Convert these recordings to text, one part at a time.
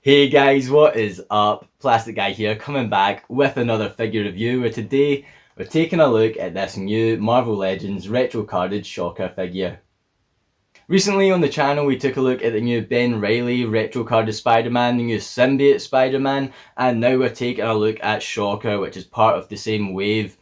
Hey guys, what is up? Plastic Guy here, coming back with another figure review, where today we're taking a look at this new Marvel Legends retro carded Shocker figure. Recently on the channel we took a look at the new Ben Reilly retro carded Spider-Man, the new symbiote Spider-Man, and now we're taking a look at Shocker, which is part of the same wave.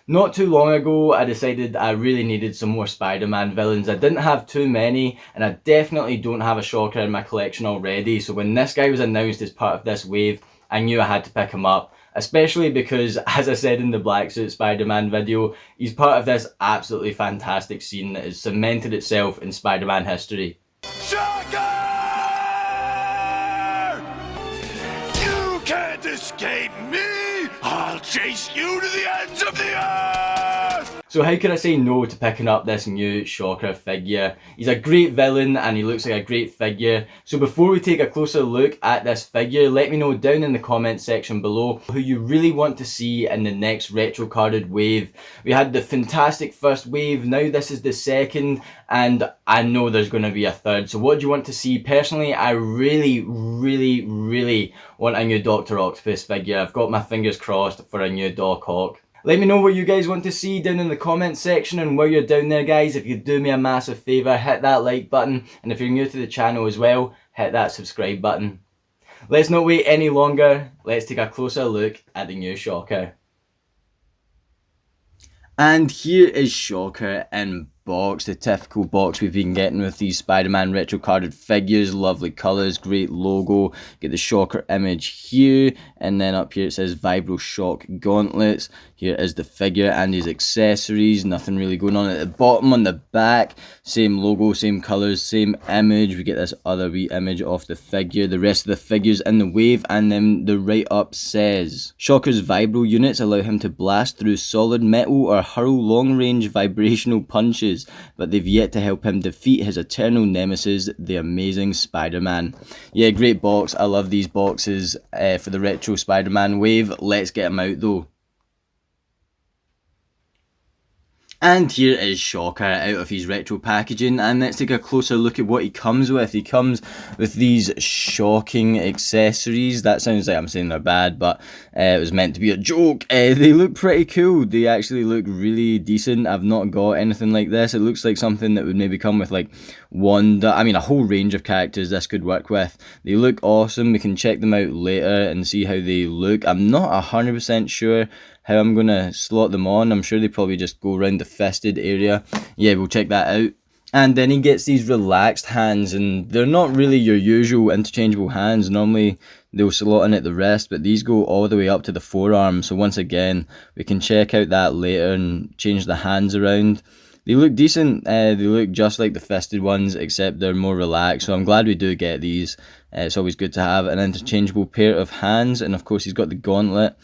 Not too long ago, I decided I really needed some more Spider-Man villains. I didn't have too many, and I definitely don't have a Shocker in my collection already, so when this guy was announced as part of this wave, I knew I had to pick him up. Especially because, as I said in the Black Suit Spider-Man video, he's part of this absolutely fantastic scene that has cemented itself in Spider-Man history. Shocker! You can't escape me! I'll chase you to the ends of the earth! So how could I say no to picking up this new Shocker figure? He's a great villain and he looks like a great figure. So before we take a closer look at this figure, let me know down in the comments section below who you really want to see in the next retro carded wave. We had the fantastic first wave, now this is the second, and I know there's going to be a third. So what do you want to see? Personally, I really want a new Dr. Octopus figure. I've got my fingers crossed for a new Doc Ock. Let me know what you guys want to see down in the comments section, and while you're down there guys, if you do me a massive favour, hit that like button, and if you're new to the channel as well, hit that subscribe button. Let's not wait any longer, let's take a closer look at the new Shocker. And here is Shocker in box, the typical box we've been getting with these Spider-Man retro carded figures. Lovely colours, great logo, get the Shocker image here, and then up here it says Vibro Shock Gauntlets. Here is the figure and his accessories, nothing really going on at the bottom. On the back, same logo, same colours, same image. We get this other wee image of the figure, the rest of the figures in the wave, and then the write up says Shocker's Vibro units allow him to blast through solid metal or hurl long range vibrational punches, but they've yet to help him defeat his eternal nemesis, the Amazing Spider-Man. Yeah, great box. I love these boxes for the retro Spider-Man wave. Let's get him out though. And here is Shocker out of his retro packaging, and let's take a closer look at what he comes with. He comes with these shocking accessories. That sounds like I'm saying they're bad, but it was meant to be a joke. They look pretty cool. They actually look really decent. I've not got anything like this. It looks like something that would maybe come with like Wanda. I mean, a whole range of characters this could work with. They look awesome. We can check them out later and see how they look. I'm not 100% sure how I'm going to slot them on. I'm sure they probably just go around the fisted area. Yeah, we'll check that out. And then he gets these relaxed hands, and they're not really your usual interchangeable hands. Normally they'll slot in at the wrist, but these go all the way up to the forearm. So once again, we can check out that later and change the hands around. They look decent. They look just like the fisted ones, except they're more relaxed. So I'm glad we do get these. It's always good to have an interchangeable pair of hands. And of course he's got the gauntlet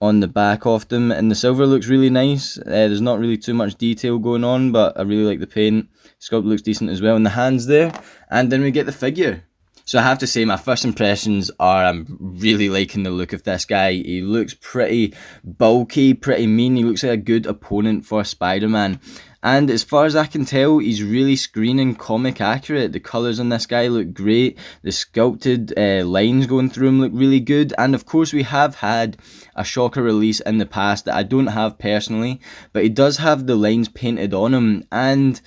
on the back of them, and the silver looks really nice. There's not really too much detail going on, but I really like the paint. Sculpt looks decent as well in the hands there. And then we get the figure. So I have to say, my first impressions are I'm really liking the look of this guy. He looks pretty bulky, pretty mean. He looks like a good opponent for Spider-Man. And as far as I can tell, he's really screen and comic accurate. The colours on this guy look great. The sculpted lines going through him look really good. And of course we have had a Shocker release in the past that I don't have personally, but he does have the lines painted on him, and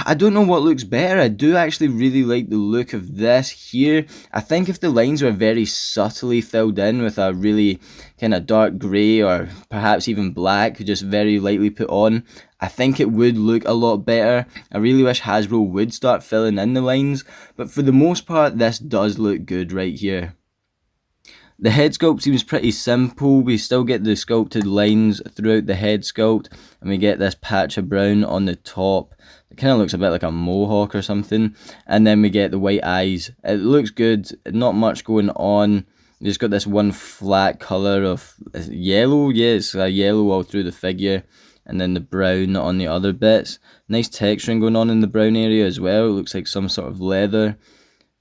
I don't know what looks better. I do actually really like the look of this here. I think if the lines were very subtly filled in with a really kind of dark grey or perhaps even black, just very lightly put on, I think it would look a lot better. I really wish Hasbro would start filling in the lines, but for the most part this does look good right here. The head sculpt seems pretty simple. We still get the sculpted lines throughout the head sculpt, and we get this patch of brown on the top. It kind of looks a bit like a mohawk or something. And then we get the white eyes. It looks good, not much going on. We just got this one flat colour of yellow. Yeah, it's a yellow all through the figure. And then the brown on the other bits. Nice texturing going on in the brown area as well. It looks like some sort of leather.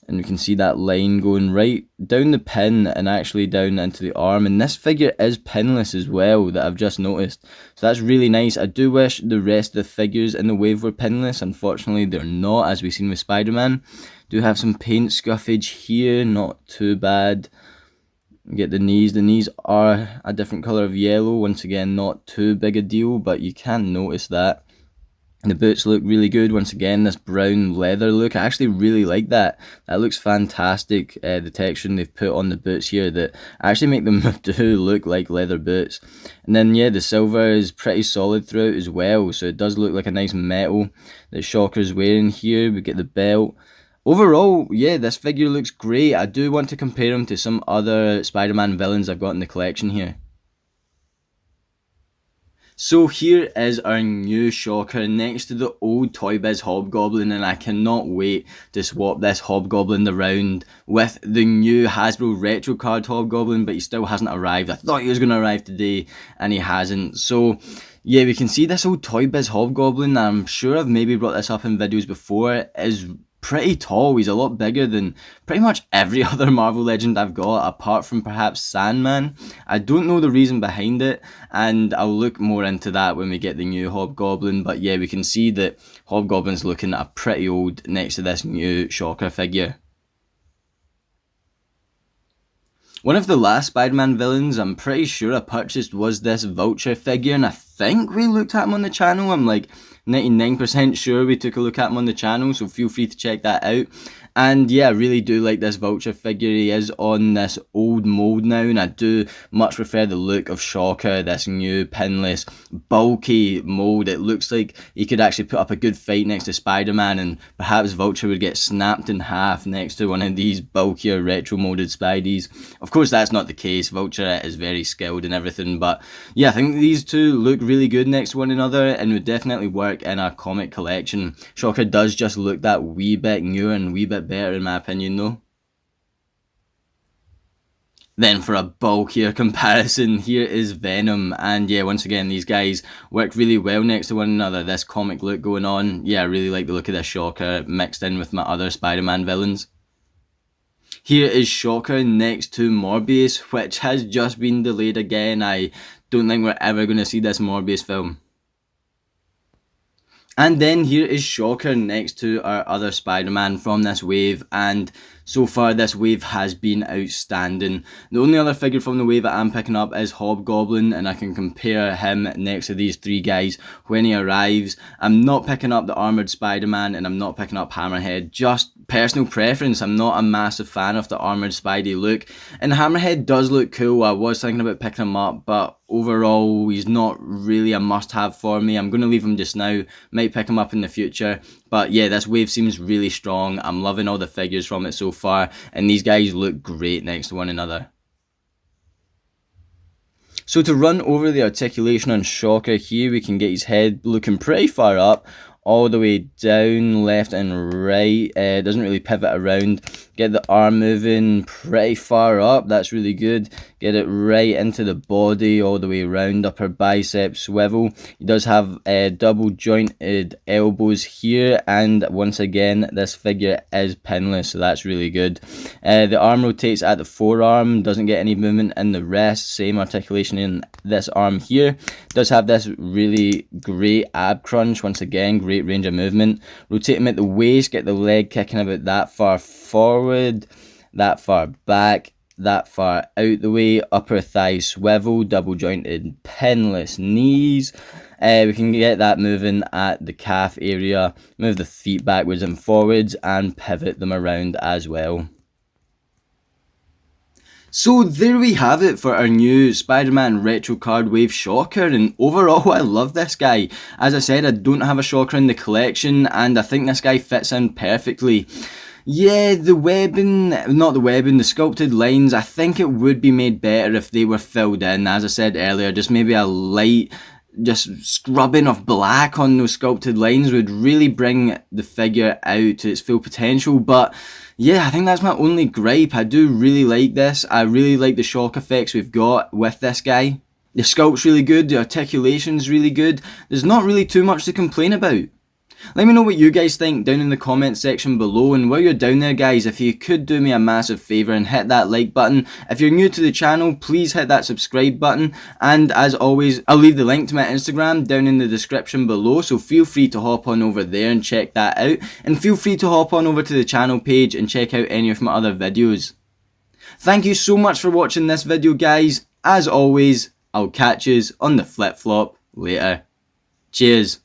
And we can see that line going right down the pin and actually down into the arm. And this figure is pinless as well, that I've just noticed. So that's really nice. I do wish the rest of the figures in the wave were pinless. Unfortunately, they're not, as we've seen with Spider-Man. Do have some paint scuffage here, not too bad. Get the knees. The knees are a different colour of yellow. Once again, not too big a deal, but you can notice that. The boots look really good. Once again, this brown leather look, I actually really like that. That looks fantastic. The texture they've put on the boots here that actually make them do look like leather boots. And then yeah, the silver is pretty solid throughout as well, so it does look like a nice metal that Shocker's wearing here. We get the belt. Overall, yeah, this figure looks great. I do want to compare him to some other Spider-Man villains I've got in the collection here. So here is our new Shocker next to the old Toy Biz Hobgoblin, and I cannot wait to swap this Hobgoblin around with the new Hasbro Retro Card Hobgoblin, but he still hasn't arrived. I thought he was going to arrive today, and he hasn't. So yeah, we can see this old Toy Biz Hobgoblin. I'm sure I've maybe brought this up in videos before, is pretty tall. He's a lot bigger than pretty much every other Marvel Legend I've got, apart from perhaps Sandman. I don't know the reason behind it, and I'll look more into that when we get the new Hobgoblin. But yeah, we can see that Hobgoblin's looking pretty old next to this new Shocker figure. One of the last Spider-Man villains I'm pretty sure I purchased was this Vulture figure, and I think we looked at him on the channel. I'm like 99% sure we took a look at him on the channel, so feel free to check that out. And yeah, I really do like this Vulture figure. He is on this old mold now, and I do much prefer the look of Shocker, this new pinless, bulky mold. It looks like he could actually put up a good fight next to Spider-Man, and perhaps Vulture would get snapped in half next to one of these bulkier retro molded Spideys. Of course, that's not the case. Vulture is very skilled and everything, but yeah, I think these two look really good next to one another and would definitely work in a comic collection. Shocker does just look that wee bit newer and wee bit better in my opinion though. Then for a bulkier comparison, here is Venom, and yeah, once again, these guys work really well next to one another. This comic look going on, yeah, I really like the look of this Shocker mixed in with my other Spider-Man villains. Here is Shocker next to Morbius, which has just been delayed again. I don't think we're ever going to see this Morbius film. And then here is Shocker next to our other Spider-Man from this wave, and so far this wave has been outstanding. The only other figure from the wave that I'm picking up is Hobgoblin, and I can compare him next to these three guys when he arrives. I'm not picking up the Armoured Spider-Man, and I'm not picking up Hammerhead, just personal preference. I'm not a massive fan of the Armoured Spidey look, and Hammerhead does look cool. I was thinking about picking him up, but overall he's not really a must-have for me. I'm going to leave him just now, might pick him up in the future, but yeah, this wave seems really strong. I'm loving all the figures from it so far, and these guys look great next to one another. So to run over the articulation on Shocker here, we can get his head looking pretty far up, all the way down, left and right. Doesn't really pivot around. Get the arm moving pretty far up, that's really good. Get it right into the body, all the way around, upper bicep swivel. He does have double jointed elbows here, and once again, this figure is pinless, so that's really good. The arm rotates at the forearm, doesn't get any movement in the wrist, same articulation in this arm here. Does have this really great ab crunch, once again, great range of movement. Rotate him at the waist, get the leg kicking about that far forward, that far back, that far out the way, upper thigh swivel, double jointed pinless knees. We can get that moving at the calf area, move the feet backwards and forwards, and pivot them around as well. So there we have it for our new Spider-Man Retro Card Wave Shocker, and overall I love this guy. As I said, I don't have a Shocker in the collection, and I think this guy fits in perfectly. Yeah, the webbing, not the webbing, the sculpted lines, I think it would be made better if they were filled in. As I said earlier, just maybe a light, just scrubbing of black on those sculpted lines would really bring the figure out to its full potential. But yeah, I think that's my only gripe. I do really like this. I really like the shock effects we've got with this guy. The sculpt's really good, the articulation's really good. There's not really too much to complain about. Let me know what you guys think down in the comment section below, and while you're down there guys, if you could do me a massive favour and hit that like button. If you're new to the channel, please hit that subscribe button, and as always, I'll leave the link to my Instagram down in the description below, so feel free to hop on over there and check that out, and feel free to hop on over to the channel page and check out any of my other videos. Thank you so much for watching this video guys. As always, I'll catch yous on the flip flop later. Cheers.